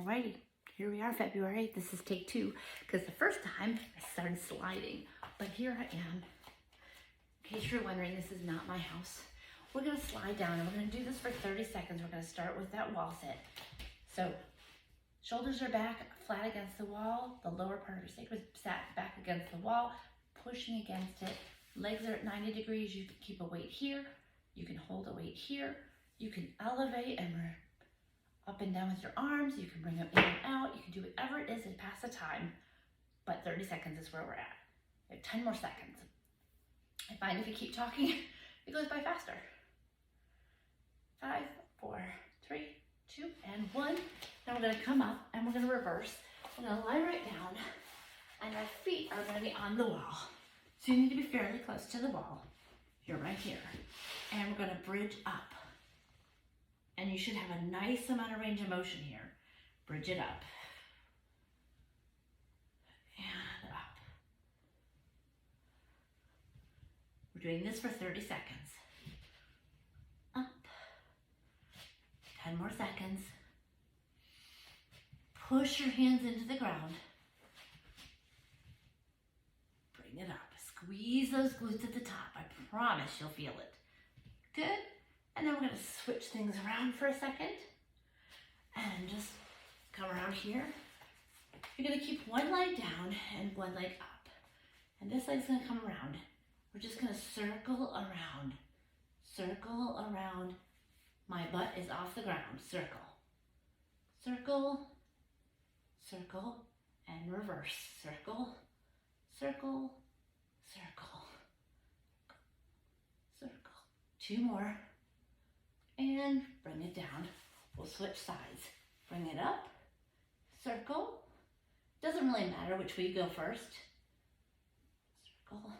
Alrighty, here we are, February. This is take 2, because the first time I started sliding, but here I am. In case you're wondering, this is not my house. We're gonna slide down and we're gonna do this for 30 seconds. We're gonna start with that wall sit. So, shoulders are back, flat against the wall. The lower part of your sacrum is sat back against the wall, pushing against it. Legs are at 90 degrees. You can keep a weight here. You can hold a weight here. You can elevate and we're up and down with your arms. You can bring them in and out. You can do whatever it is and pass the time, but 30 seconds is where we're at. We have 10 more seconds. I find if you keep talking, it goes by faster. 5, 4, 3, 2, and 1. Now we're gonna come up and we're gonna reverse. We're gonna lie right down and our feet are gonna be on the wall. So you need to be fairly close to the wall. You're right here. And we're gonna bridge up. And you should have a nice amount of range of motion here. Bridge it up. And up. We're doing this for 30 seconds. Up. 10 more seconds. Push your hands into the ground. Bring it up. Squeeze those glutes at the top. I promise you'll feel it. Good. And then we're going to switch things around for a second and just come around here. You're going to keep one leg down and one leg up. And this leg's going to come around. We're just going to circle around. Circle around. My butt is off the ground. Circle. Circle. Circle. And reverse. Circle. Circle. Circle. Circle. 2 more. And bring it down. We'll switch sides. Bring it up. Circle. Doesn't really matter which way you go first. Circle.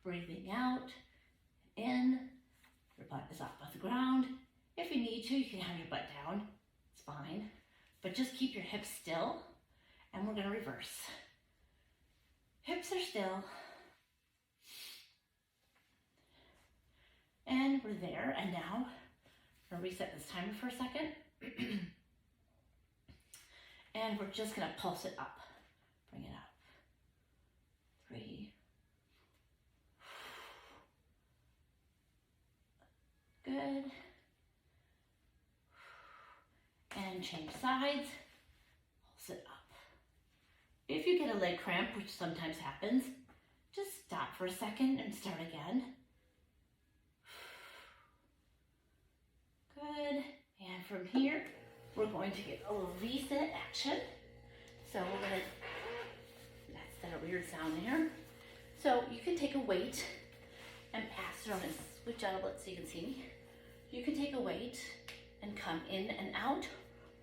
Breathing out. In. Your butt is off the ground. If you need to, you can have your butt down. It's fine. But just keep your hips still. And we're going to reverse. Hips are still. And we're there, and now we're gonna reset this timer for a second. And we're just gonna pulse it up. Bring it up. 3. Good. And change sides. Pulse it up. If you get a leg cramp, which sometimes happens, just stop for a second and start again. Good. And from here, we're going to get a little V-sit action. So we're going to, that's that weird sound there. So you can take a weight and pass it on and switch out a bit so you can see me. You can take a weight and come in and out,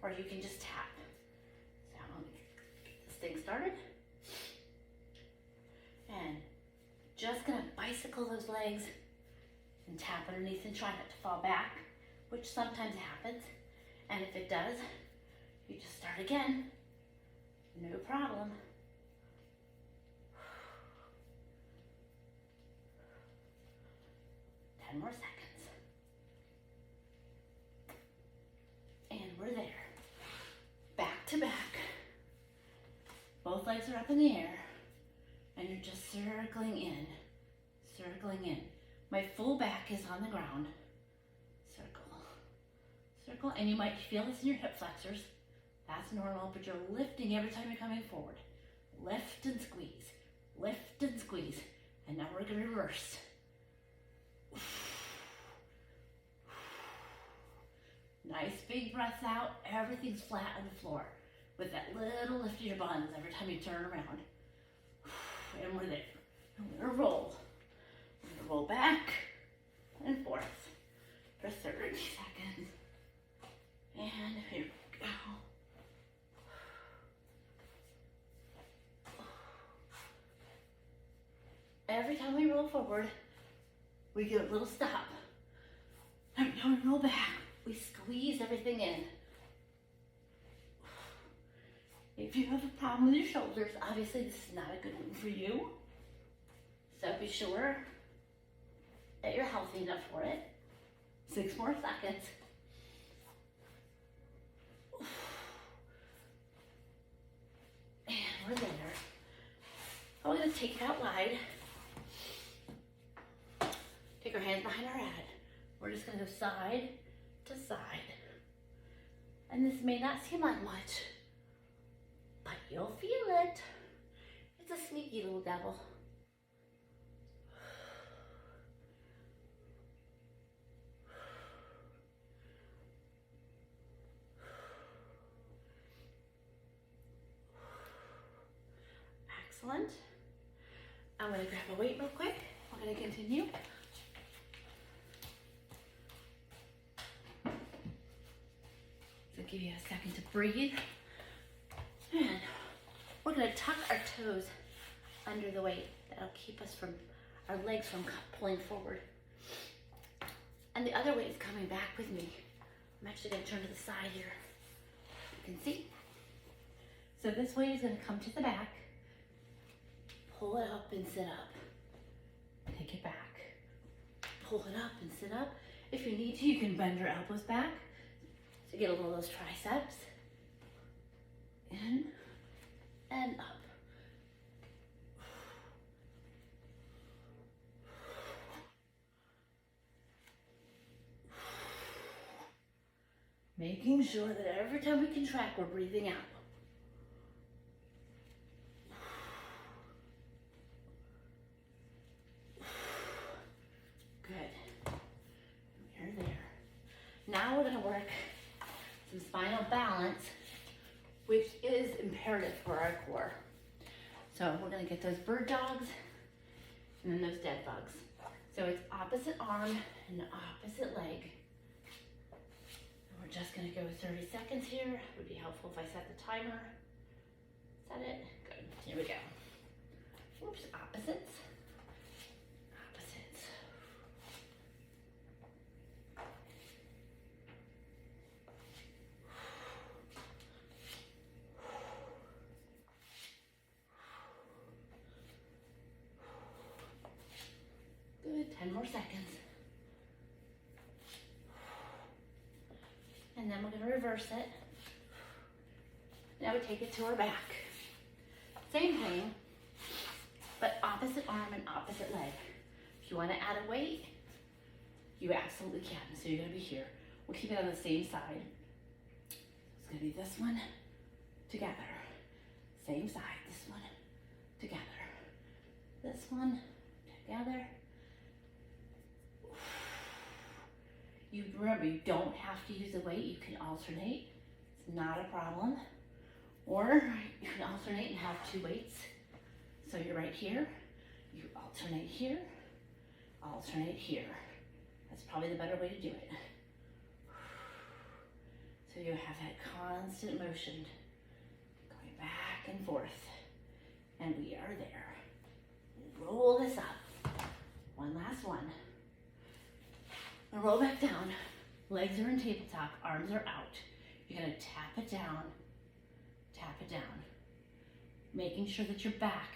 or you can just tap. So let me get this thing started. And just going to bicycle those legs and tap underneath and try not to fall back, which sometimes happens. And if it does, you just start again. No problem. Ten more seconds. And we're there. Back to back. Both legs are up in the air. And you're just circling in. Circling in. My full back is on the ground. Circle, and you might feel this in your hip flexors. That's normal, but you're lifting every time you're coming forward. Lift and squeeze, lift and squeeze. And now we're gonna reverse. Nice big breath out. Everything's flat on the floor with that little lift in your buns every time you turn around. And we're there. And we're gonna roll. We're gonna roll back and forth for 30 seconds. And here we go. Every time we roll forward, we give a little stop. Every time we roll back, we squeeze everything in. If you have a problem with your shoulders, obviously this is not a good one for you. So be sure that you're healthy enough for it. 6 more seconds. take it out wide. Take our hands behind our head. We're just gonna go side to side. And this may not seem like much, but you'll feel it. It's a sneaky little devil. Excellent. I'm gonna grab a weight real quick. We're gonna continue. So give you a second to breathe. And we're gonna tuck our toes under the weight. That'll keep us from, our legs from pulling forward. And the other weight is coming back with me. I'm actually gonna turn to the side here. You can see. So this weight is gonna come to the back. Pull it up and sit up. Take it back. Pull it up and sit up. If you need to, you can bend your elbows back to get a little of those triceps. In and up. Making sure that every time we contract, we're breathing out. Now we're going to work some spinal balance, which is imperative for our core. So we're going to get those bird dogs and then those dead bugs. So it's opposite arm and opposite leg. And we're just going to go 30 seconds here. It would be helpful if I set the timer. Set it. Good. Here we go. Oops, opposites. Good, 10 more seconds. And then we're gonna reverse it. Now we take it to our back. Same thing, but opposite arm and opposite leg. If you wanna add a weight, you absolutely can. So you're gonna be here. We'll keep it on the same side. It's gonna be this one together. Same side, this one together. This one together. You remember, you don't have to use a weight. You can alternate. It's not a problem. Or you can alternate and have two weights. So you're right here. You alternate here. Alternate here. That's probably the better way to do it. So you have that constant motion going back and forth. And we are there. Roll this up. One last one. And roll back down. Legs are in tabletop, arms are out. You're gonna tap it down, making sure that your back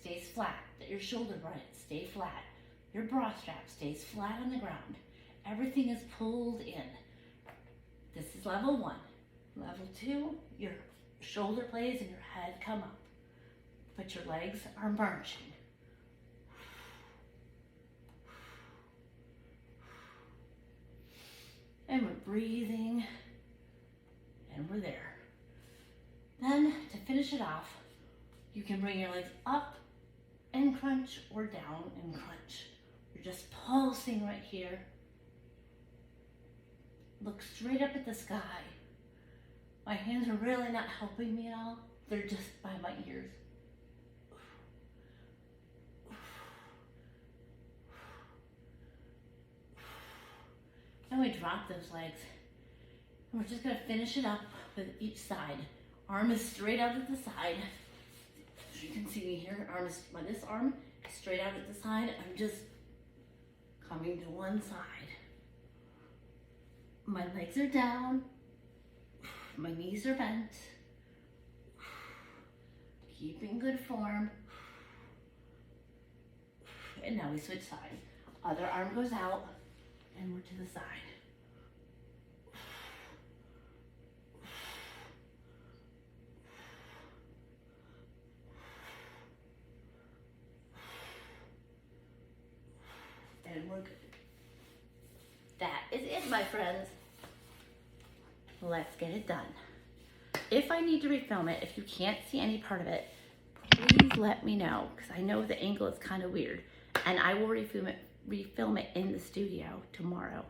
stays flat, that your shoulder blades stay flat, your bra strap stays flat on the ground. Everything is pulled in. This is level 1. Level 2, your shoulder blades and your head come up, but your legs are marching. And we're breathing, and we're there. Then, to finish it off, you can bring your legs up and crunch, or down and crunch. You're just pulsing right here. Look straight up at the sky. My hands are really not helping me at all. They're just by my ears. And we drop those legs. And we're just gonna finish it up with each side. Arm is straight out at the side. As you can see me here, this arm is straight out at the side. I'm just coming to one side. My legs are down. My knees are bent. Keeping good form. And now we switch sides. Other arm goes out. And we're to the side. and we're good. That is it, my friends. Let's get it done. If I need to refilm it, if you can't see any part of it, please let me know, because I know the angle is kind of weird, and I will refilm it in the studio tomorrow.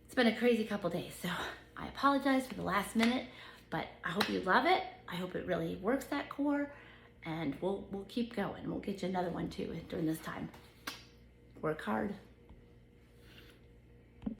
It's been a crazy couple days, so I apologize for the last minute, but I hope you love it. I hope it really works, that core, and we'll keep going. We'll get you another one too during this time. Work hard.